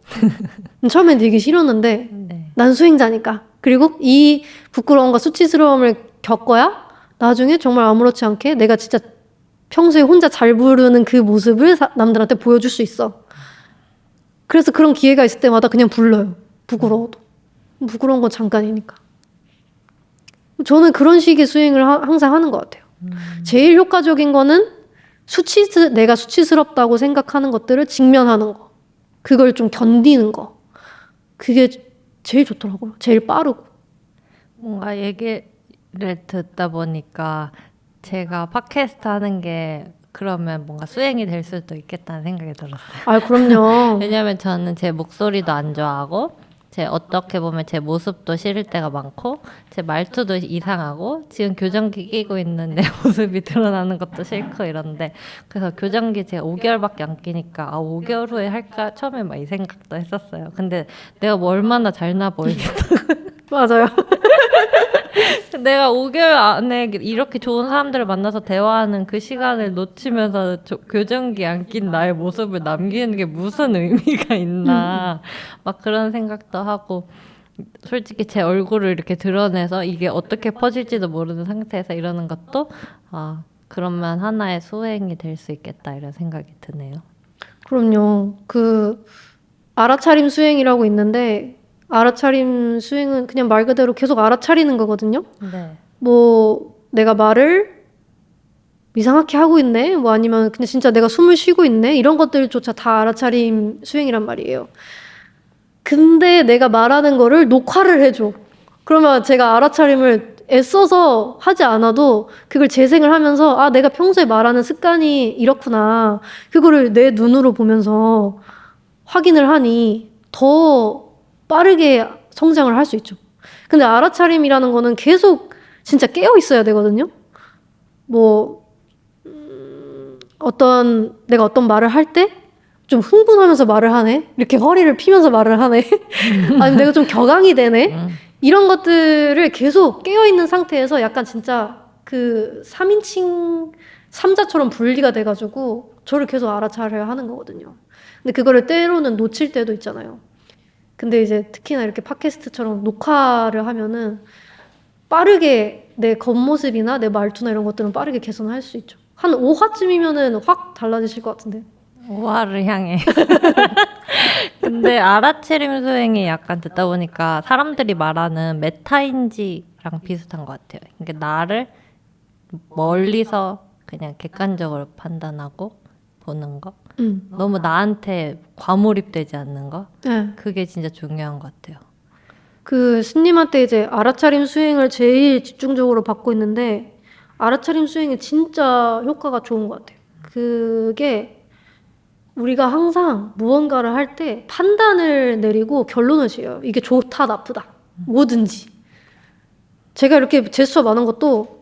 처음엔 되게 싫었는데 네. 난 수행자니까. 그리고 이 부끄러움과 수치스러움을 겪어야 나중에 정말 아무렇지 않게 내가 진짜 평소에 혼자 잘 부르는 그 모습을 남들한테 보여줄 수 있어. 그래서 그런 기회가 있을 때마다 그냥 불러요. 부끄러워도. 부끄러운 건 잠깐이니까. 저는 그런 식의 수행을 항상 하는 것 같아요. 제일 효과적인 거는 내가 수치스럽다고 생각하는 것들을 직면하는 거. 그걸 좀 견디는 거. 그게 제일 좋더라고요. 제일 빠르고. 뭔가 얘기를 듣다 보니까 제가 팟캐스트 하는 게 그러면 뭔가 수행이 될 수도 있겠다는 생각이 들었어요. 아, 그럼요. 왜냐면 저는 제 목소리도 안 좋아하고 어떻게 보면 제 모습도 싫을 때가 많고 제 말투도 이상하고 지금 교정기 끼고 있는 내 모습이 드러나는 것도 싫고 이런데 그래서 교정기 제가 5개월밖에 안 끼니까 5개월 후에 할까 처음에 막 이 생각도 했었어요. 근데 내가 뭐 얼마나 잘나 보이겠다. 맞아요. 내가 5개월 안에 이렇게 좋은 사람들을 만나서 대화하는 그 시간을 놓치면서 교정기 안 낀 나의 모습을 남기는 게 무슨 의미가 있나 막 그런 생각도 하고 솔직히 제 얼굴을 이렇게 드러내서 이게 어떻게 퍼질지도 모르는 상태에서 이러는 것도 그러면 하나의 수행이 될 수 있겠다 이런 생각이 드네요. 그럼요. 그 알아차림 수행이라고 있는데 알아차림 수행은 그냥 말 그대로 계속 알아차리는 거거든요. 네. 뭐 내가 말을 이상하게 하고 있네. 뭐 아니면 그냥 진짜 내가 숨을 쉬고 있네. 이런 것들조차 다 알아차림 수행이란 말이에요. 근데 내가 말하는 거를 녹화를 해줘. 그러면 제가 알아차림을 애써서 하지 않아도 그걸 재생을 하면서 내가 평소에 말하는 습관이 이렇구나. 그거를 내 눈으로 보면서 확인을 하니 더 빠르게 성장을 할 수 있죠. 근데 알아차림이라는 거는 계속 진짜 깨어 있어야 되거든요. 뭐 내가 어떤 말을 할 때 좀 흥분하면서 말을 하네. 이렇게 허리를 피면서 말을 하네. 아니면 내가 좀 격앙이 되네. 이런 것들을 계속 깨어 있는 상태에서 약간 진짜 그 3인칭 3자처럼 분리가 돼가지고 저를 계속 알아차려야 하는 거거든요. 근데 그거를 때로는 놓칠 때도 있잖아요. 근데 이제 특히나 이렇게 팟캐스트처럼 녹화를 하면은 빠르게 내 겉모습이나 내 말투나 이런 것들은 빠르게 개선할 수 있죠. 한 5화쯤이면은 확 달라지실 것 같은데. 오화를 향해. 근데 알아차림 수행이 약간 듣다 보니까 사람들이 말하는 메타인지랑 비슷한 것 같아요. 그러니까 나를 멀리서 그냥 객관적으로 판단하고 보는 거. 너무 나한테 과몰입되지 않는 거. 네. 그게 진짜 중요한 것 같아요. 그 스님한테 이제 알아차림 수행을 제일 집중적으로 받고 있는데 알아차림 수행이 진짜 효과가 좋은 것 같아요. 그게 우리가 항상 무언가를 할 때 판단을 내리고 결론을 지어요. 이게 좋다, 나쁘다. 뭐든지. 제가 이렇게 제스처 많은 것도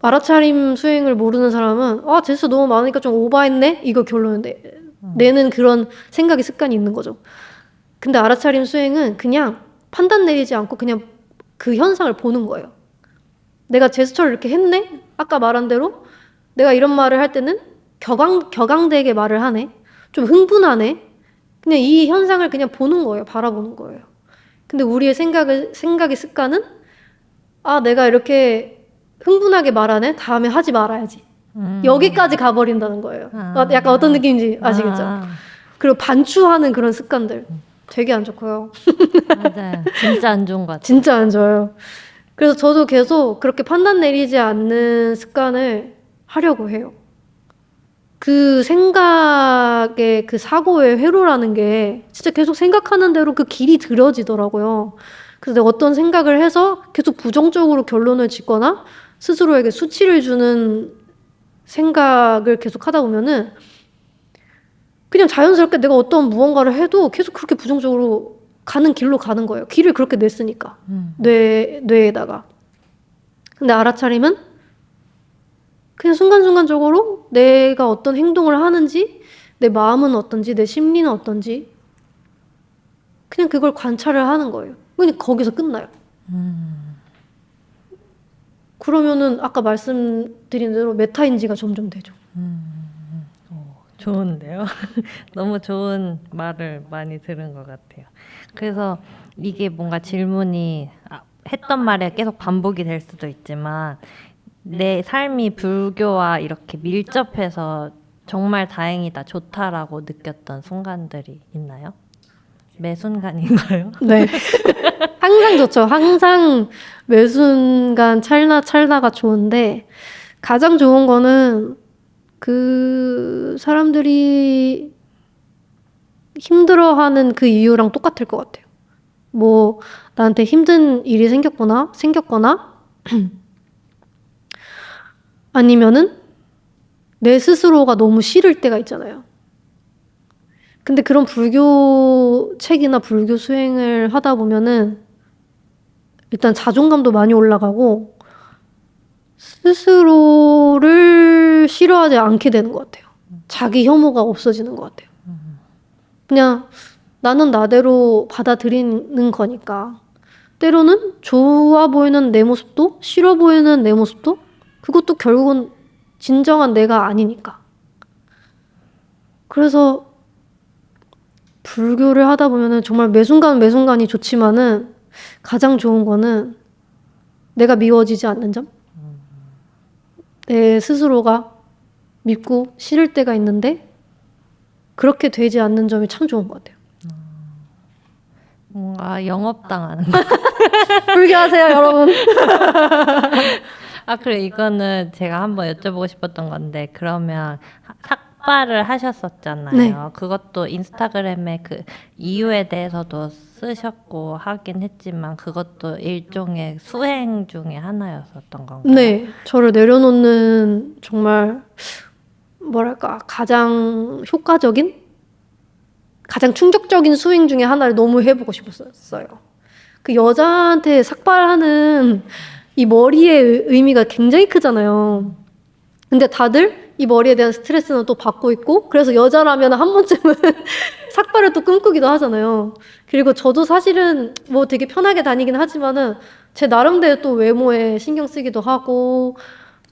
알아차림 수행을 모르는 사람은 아, 제스처 너무 많으니까 좀 오버했네? 이거 결론을 내는 그런 생각이 습관이 있는 거죠. 근데 알아차림 수행은 그냥 판단 내리지 않고 그냥 그 현상을 보는 거예요. 내가 제스처를 이렇게 했네? 아까 말한 대로 내가 이런 말을 할 때는 격앙되게 말을 하네. 좀 흥분하네. 그냥 이 현상을 그냥 보는 거예요. 바라보는 거예요. 근데 우리의 생각의 습관은 아, 내가 이렇게 흥분하게 말하네? 다음에 하지 말아야지. 여기까지 가버린다는 거예요. 약간 어떤 느낌인지 아시겠죠? 그리고 반추하는 그런 습관들. 되게 안 좋고요. 맞아요. 진짜 안 좋은 것 같아요. 진짜 안 좋아요. 그래서 저도 계속 그렇게 판단 내리지 않는 습관을 하려고 해요. 그 생각의 그 사고의 회로라는 게 진짜 계속 생각하는 대로 그 길이 들여지더라고요. 그래서 내가 어떤 생각을 해서 계속 부정적으로 결론을 짓거나 스스로에게 수치를 주는 생각을 계속 하다 보면은 그냥 자연스럽게 내가 어떤 무언가를 해도 계속 그렇게 부정적으로 가는 길로 가는 거예요. 길을 그렇게 냈으니까. 뇌에다가. 근데 알아차림은 그냥 순간순간적으로 내가 어떤 행동을 하는지, 내 마음은 어떤지, 내 심리는 어떤지, 그냥 그걸 관찰을 하는 거예요. 그냥 거기서 끝나요. 그러면은 아까 말씀드린 대로 메타인지가 점점 되죠. 좋은데요? 너무 좋은 말을 많이 들은 것 같아요. 그래서 이게 뭔가 질문이 했던 말에 계속 반복이 될 수도 있지만 내 삶이 불교와 이렇게 밀접해서 정말 다행이다, 좋다라고 느꼈던 순간들이 있나요? 매 순간인가요? 네. 항상 좋죠. 항상 매 순간 찰나가 좋은데 가장 좋은 거는 그 사람들이 힘들어하는 그 이유랑 똑같을 것 같아요. 뭐 나한테 힘든 일이 생겼거나 아니면은 내 스스로가 너무 싫을 때가 있잖아요. 근데 그런 불교 책이나 불교 수행을 하다 보면은 일단 자존감도 많이 올라가고 스스로를 싫어하지 않게 되는 것 같아요. 자기 혐오가 없어지는 것 같아요. 그냥 나는 나대로 받아들이는 거니까 때로는 좋아 보이는 내 모습도 싫어 보이는 내 모습도 그것도 결국은 진정한 내가 아니니까. 그래서 불교를 하다 보면은 정말 매 순간이 좋지만은 가장 좋은 거는 내가 미워지지 않는 점? 내 스스로가 밉고 싫을 때가 있는데 그렇게 되지 않는 점이 참 좋은 것 같아요. 뭔가 영업당하는 거. 불교하세요, 여러분. 그래 이거는 제가 한번 여쭤보고 싶었던 건데 그러면 삭발을 하셨었잖아요. 네. 그것도 인스타그램에 그 이유에 대해서도 쓰셨고 하긴 했지만 그것도 일종의 수행 중에 하나였었던 건가요? 네, 저를 내려놓는 정말 뭐랄까 가장 효과적인, 가장 충격적인 수행 중에 하나를 너무 해보고 싶었어요. 그 여자한테 삭발하는 이 머리의 의미가 굉장히 크잖아요. 근데 다들 이 머리에 대한 스트레스는 또 받고 있고 그래서 여자라면 한 번쯤은 삭발을 또 꿈꾸기도 하잖아요. 그리고 저도 사실은 뭐 되게 편하게 다니긴 하지만은 제 나름대로 또 외모에 신경 쓰기도 하고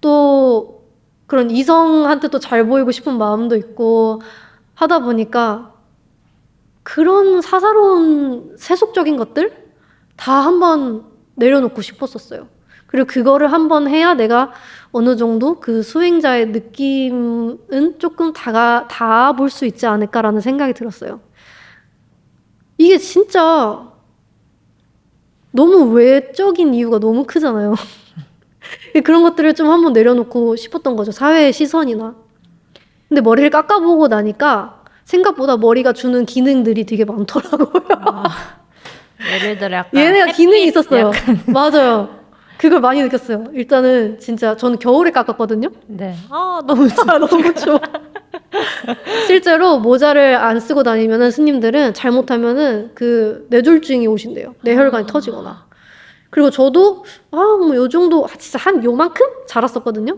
또 그런 이성한테 또 잘 보이고 싶은 마음도 있고 하다 보니까 그런 사사로운 세속적인 것들 다 한번 내려놓고 싶었었어요. 그리고 그거를 한번 해야 내가 어느 정도 그 수행자의 느낌은 조금 다 볼 수 있지 않을까라는 생각이 들었어요. 이게 진짜 너무 외적인 이유가 너무 크잖아요. 그런 것들을 좀 한번 내려놓고 싶었던 거죠. 사회의 시선이나. 근데 머리를 깎아보고 나니까 생각보다 머리가 주는 기능들이 되게 많더라고요. 예를 들어 약간 얘네가 기능이 햇빛 있었어요. 맞아요. 그걸 많이 느꼈어요. 일단은 진짜 저는 겨울에 깎았거든요. 네. 아, 너무 아, 너무 좋아. 실제로 모자를 안 쓰고 다니면은 스님들은 잘못하면은 그 뇌졸중이 오신대요. 뇌혈관이 터지거나. 그리고 저도 뭐 요 정도 진짜 한 요만큼 자랐었거든요.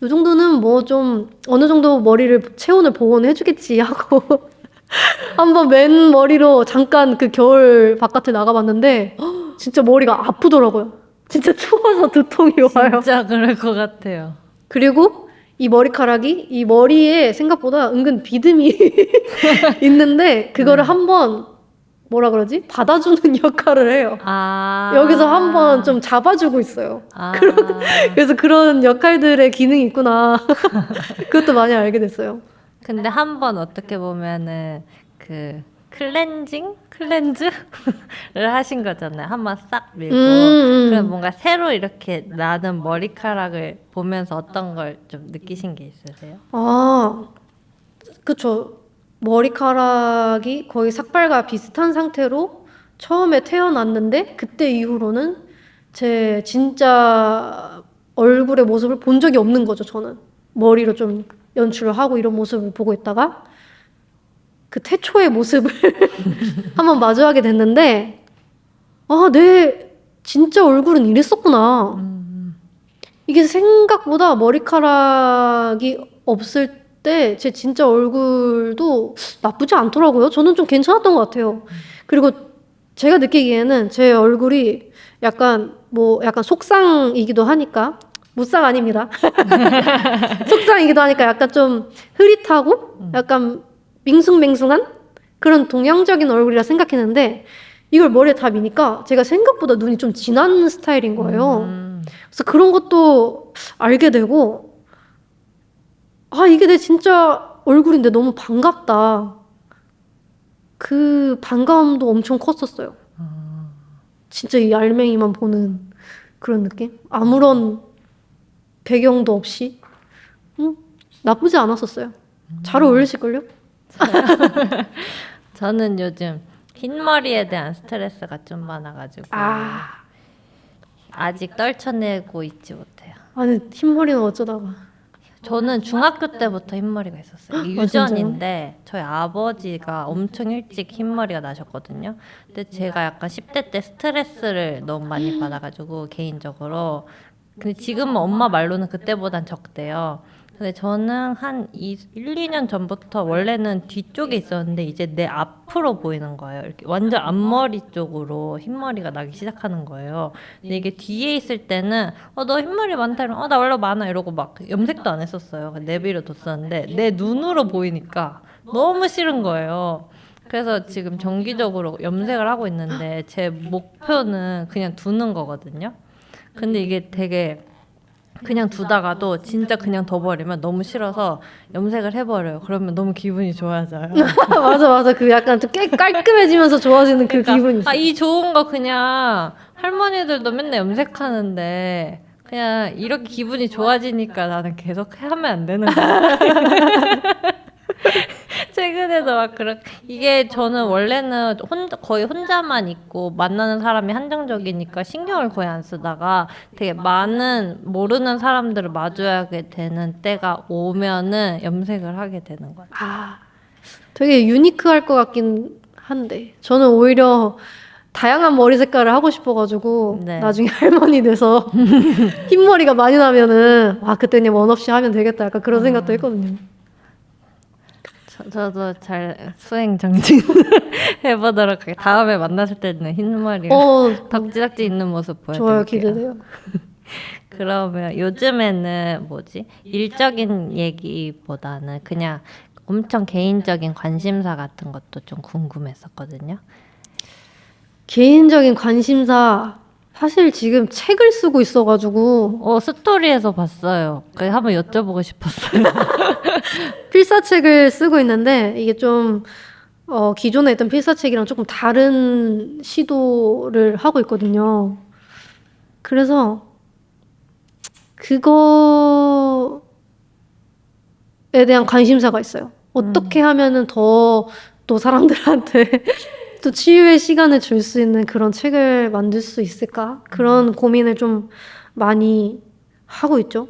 요 정도는 뭐 좀 어느 정도 머리를 체온을 보온해 주겠지 하고 한번 맨 머리로 잠깐 그 겨울 바깥에 나가봤는데 진짜 머리가 아프더라고요. 진짜 추워서 두통이 와요. 진짜 그럴 것 같아요. 그리고 이 머리카락이 이 머리에 생각보다 은근 비듬이 있는데 그거를 한번 뭐라 그러지? 받아주는 역할을 해요. 아. 여기서 한번 좀 잡아주고 있어요. 아. 그래서 그런 역할들의 기능이 있구나. 그것도 많이 알게 됐어요. 근데 한 번 어떻게 보면은 그 클렌즈를 하신 거잖아요. 한번 싹 밀고. 그럼 뭔가 새로 이렇게 나는 머리카락을 보면서 어떤 걸 좀 느끼신 게 있으세요? 아, 그쵸. 머리카락이 거의 삭발과 비슷한 상태로 처음에 태어났는데 그때 이후로는 제 진짜 얼굴의 모습을 본 적이 없는 거죠, 저는. 머리로 좀 연출을 하고 이런 모습을 보고 있다가 그 태초의 모습을 한번 마주하게 됐는데 내 진짜 얼굴은 이랬었구나. 이게 생각보다 머리카락이 없을 때 제 진짜 얼굴도 나쁘지 않더라고요. 저는 좀 괜찮았던 것 같아요. 그리고 제가 느끼기에는 제 얼굴이 약간 속상이기도 하니까 무쌍 아닙니다. 속상이기도 하니까 약간 좀 흐릿하고 약간 밍숭맹숭한 그런 동양적인 얼굴이라 생각했는데 이걸 머리에 다 미니까 제가 생각보다 눈이 좀 진한 스타일인 거예요. 그래서 그런 것도 알게 되고 이게 내 진짜 얼굴인데 너무 반갑다. 그 반가움도 엄청 컸었어요. 진짜 이 알맹이만 보는 그런 느낌? 아무런 배경도 없이 나쁘지 않았었어요. 잘 어울리실걸요? 저는 요즘 흰머리에 대한 스트레스가 좀 많아가지고 아직 떨쳐내고 있지 못해요. 아니 흰머리는 어쩌다가 저는 중학교 때부터 흰머리가 있었어요. 이게 유전인데 저희 아버지가 엄청 일찍 흰머리가 나셨거든요. 근데 제가 약간 10대 때 스트레스를 너무 많이 받아가지고 개인적으로 근데 지금은 엄마 말로는 그때보단 적대요. 근데 저는 한 1, 2년 전부터 원래는 뒤쪽에 있었는데 이제 내 앞으로 보이는 거예요. 이렇게 완전 앞머리 쪽으로 흰머리가 나기 시작하는 거예요. 근데 이게 뒤에 있을 때는 너 흰머리 많다 이러면 나 원래 많아 이러고 막 염색도 안 했었어요. 내비로 뒀었는데 내 눈으로 보이니까 너무 싫은 거예요. 그래서 지금 정기적으로 염색을 하고 있는데 제 목표는 그냥 두는 거거든요. 근데 이게 되게 그냥 두다가도 진짜 그냥 둬버리면 너무 싫어서 염색을 해버려요. 그러면 너무 기분이 좋아져요. 맞아. 그 약간 좀 깔끔해지면서 좋아지는 그 기분이 있어요. 이 좋은 거 그냥 할머니들도 맨날 염색하는데 그냥 이렇게 기분이 좋아지니까 나는 계속 하면 안 되는 거야. 최근에도 막 이게 저는 원래는 거의 혼자만 있고 만나는 사람이 한정적이니까 신경을 거의 안 쓰다가 되게 많은 모르는 사람들을 마주하게 되는 때가 오면은 염색을 하게 되는 거예요. 되게 유니크할 것 같긴 한데 저는 오히려 다양한 머리 색깔을 하고 싶어가지고 나중에 할머니 돼서 흰머리가 많이 나면은 그때 그냥 원 없이 하면 되겠다 약간 그런 생각도 했거든요. 저도 잘 수행 정진 해보도록 할게요. 다음에 만났을 때는 흰머리 덕지덕지 있는 모습 좋아요. 보여드릴게요. 기대돼요. 그러면 요즘에는 뭐지? 일적인 얘기보다는 그냥 엄청 개인적인 관심사 같은 것도 좀 궁금했었거든요. 개인적인 관심사 사실 지금 책을 쓰고 있어가지고 스토리에서 봤어요. 그래서 한번 여쭤보고 싶었어요. 필사책을 쓰고 있는데 이게 좀 기존에 있던 필사책이랑 조금 다른 시도를 하고 있거든요. 그래서 그거에 대한 관심사가 있어요. 어떻게 하면은 더 또 사람들한테 또 치유의 시간을 줄 수 있는 그런 책을 만들 수 있을까? 그런 고민을 좀 많이 하고 있죠.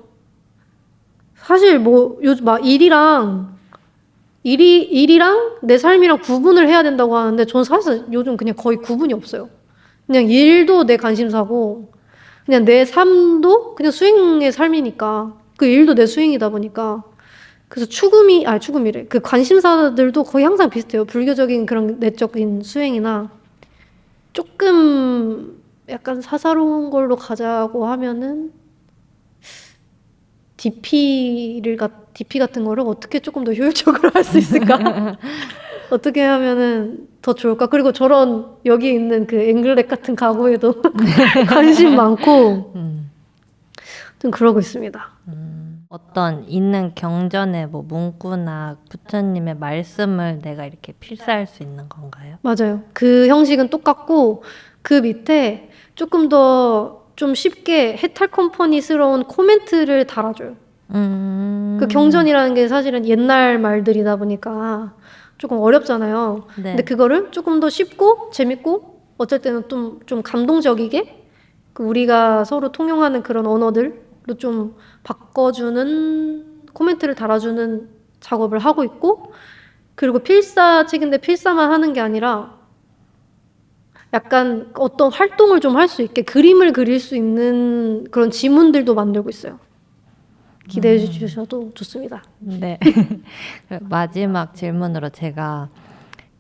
사실 뭐 요즘 막 일이랑 내 삶이랑 구분을 해야 된다고 하는데 전 사실 요즘 그냥 거의 구분이 없어요. 그냥 일도 내 관심사고 그냥 내 삶도 그냥 수행의 삶이니까 그 일도 내 수행이다 보니까 그래서 추구미래. 그 관심사들도 거의 항상 비슷해요. 불교적인 그런 내적인 수행이나 조금 약간 사사로운 걸로 가자고 하면은 DP 같은 거를 어떻게 조금 더 효율적으로 할 수 있을까? 어떻게 하면은 더 좋을까? 그리고 저런 여기 있는 그 앵글렉 같은 가구에도 관심 많고 좀 그러고 있습니다. 어떤 있는 경전의 뭐 문구나 부처님의 말씀을 내가 이렇게 필사할 수 있는 건가요? 맞아요. 그 형식은 똑같고 그 밑에 조금 더 좀 쉽게 해탈 컴퍼니스러운 코멘트를 달아줘요. 그 경전이라는 게 사실은 옛날 말들이다 보니까 조금 어렵잖아요. 네. 근데 그거를 조금 더 쉽고 재밌고 어쩔 때는 좀 감동적이게 그 우리가 서로 통용하는 그런 언어들로 좀 바꿔주는 코멘트를 달아주는 작업을 하고 있고 그리고 필사책인데 필사만 하는 게 아니라 약간 어떤 활동을 좀 할 수 있게 그림을 그릴 수 있는 그런 지문들도 만들고 있어요. 기대해 주셔도 좋습니다. 네. 마지막 질문으로 제가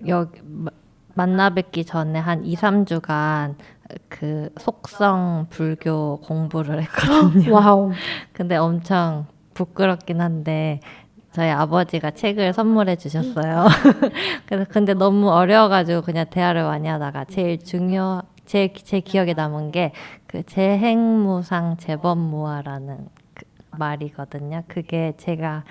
여기 만나 뵙기 전에 한 2, 3주간 그 속성 불교 공부를 했거든요. 와우. 근데 엄청 부끄럽긴 한데 저희 아버지가 책을 선물해 주셨어요. 그래서 근데 너무 어려워가지고 그냥 대화를 많이 하다가 제 기억에 남은 게 그 재행무상 재범무화라는 그 말이거든요. 그게 제가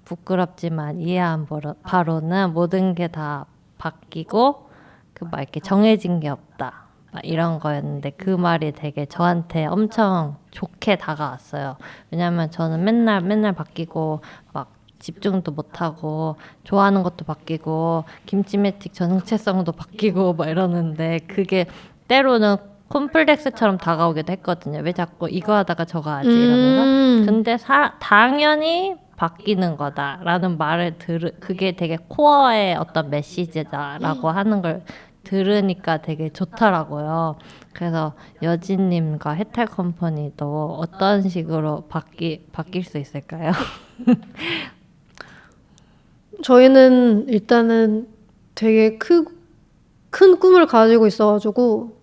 부끄럽지만 이해한 바로는 모든 게 다 바뀌고 그 막 이렇게 정해진 게 없다. 막 이런 거였는데 그 말이 되게 저한테 엄청 좋게 다가왔어요. 왜냐면 저는 맨날 바뀌고 막 집중도 못하고 좋아하는 것도 바뀌고 김치매틱 정체성도 바뀌고 막 이러는데 그게 때로는 콤플렉스처럼 다가오기도 했거든요. 왜 자꾸 이거 하다가 저거 하지 이러면서. 근데 당연히 바뀌는 거다라는 말을 그게 되게 코어의 어떤 메시지다라고 하는 걸 들으니까 되게 좋더라고요. 그래서 여진님과 해탈 컴퍼니도 어떤 식으로 바뀔 수 있을까요? 저희는 일단은 되게 큰 꿈을 가지고 있어가지고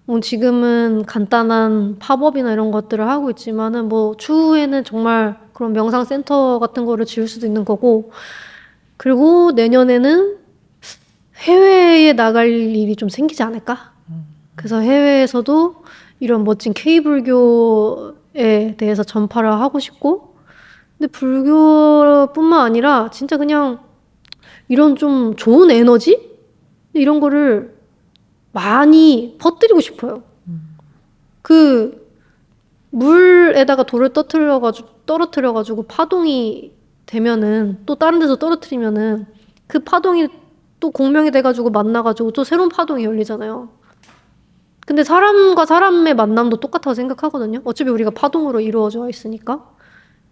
뭐 지금은 간단한 팝업이나 이런 것들을 하고 있지만은 뭐 추후에는 정말 그런 명상센터 같은 거를 지을 수도 있는 거고 그리고 내년에는 해외에 나갈 일이 좀 생기지 않을까? 그래서 해외에서도 이런 멋진 K불교에 대해서 전파를 하고 싶고 근데 불교뿐만 아니라 진짜 그냥 이런 좀 좋은 에너지? 이런 거를 많이 퍼뜨리고 싶어요. 그 물에다가 돌을 떨어뜨려가지고 파동이 되면은 또 다른 데서 떨어뜨리면은 그 파동이 또 공명이 돼가지고 만나가지고 또 새로운 파동이 열리잖아요. 근데 사람과 사람의 만남도 똑같다고 생각하거든요. 어차피 우리가 파동으로 이루어져 있으니까.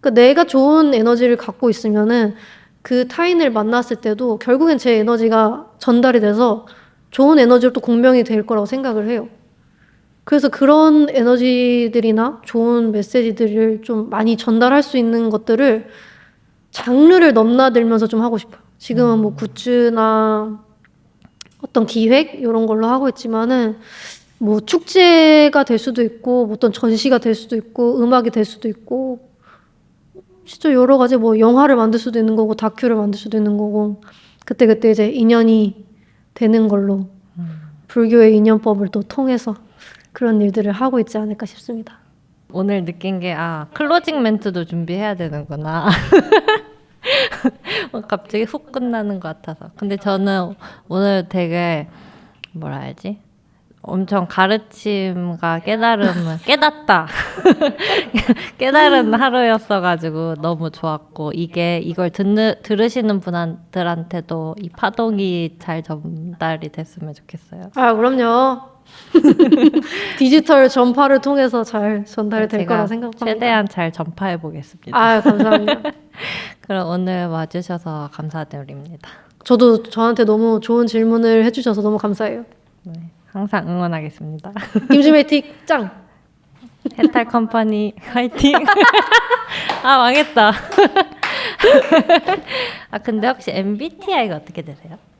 그러니까 내가 좋은 에너지를 갖고 있으면은 그 타인을 만났을 때도 결국엔 제 에너지가 전달이 돼서 좋은 에너지로 또 공명이 될 거라고 생각을 해요. 그래서 그런 에너지들이나 좋은 메시지들을 좀 많이 전달할 수 있는 것들을 장르를 넘나들면서 좀 하고 싶어요. 지금은 뭐 굿즈나 어떤 기획 이런 걸로 하고 있지만은 뭐 축제가 될 수도 있고 뭐 어떤 전시가 될 수도 있고 음악이 될 수도 있고 진짜 여러 가지 뭐 영화를 만들 수도 있는 거고 다큐를 만들 수도 있는 거고 그때그때 이제 인연이 되는 걸로 불교의 인연법을 또 통해서 그런 일들을 하고 있지 않을까 싶습니다. 오늘 느낀 게 클로징 멘트도 준비해야 되는구나. 갑자기 훅 끝나는 것 같아서. 근데 저는 오늘 되게 뭐라 해야지? 엄청 가르침과 깨달음을 깨닫다. 깨달은 하루였어가지고 너무 좋았고 이걸 들으시는 분들한테도 이 파동이 잘 전달이 됐으면 좋겠어요. 아, 그럼요. 디지털 전파를 통해서 잘 전달이 될 거라 제가 생각합니다. 최대한 잘 전파해 보겠습니다. 아, 감사합니다. 그럼 오늘 와주셔서 감사드립니다. 저도 저한테 너무 좋은 질문을 해주셔서 너무 감사해요. 네, 항상 응원하겠습니다. 김지메틱 짱! 해탈 컴퍼니 화이팅! 망했다. 근데 혹시 MBTI가 어떻게 되세요?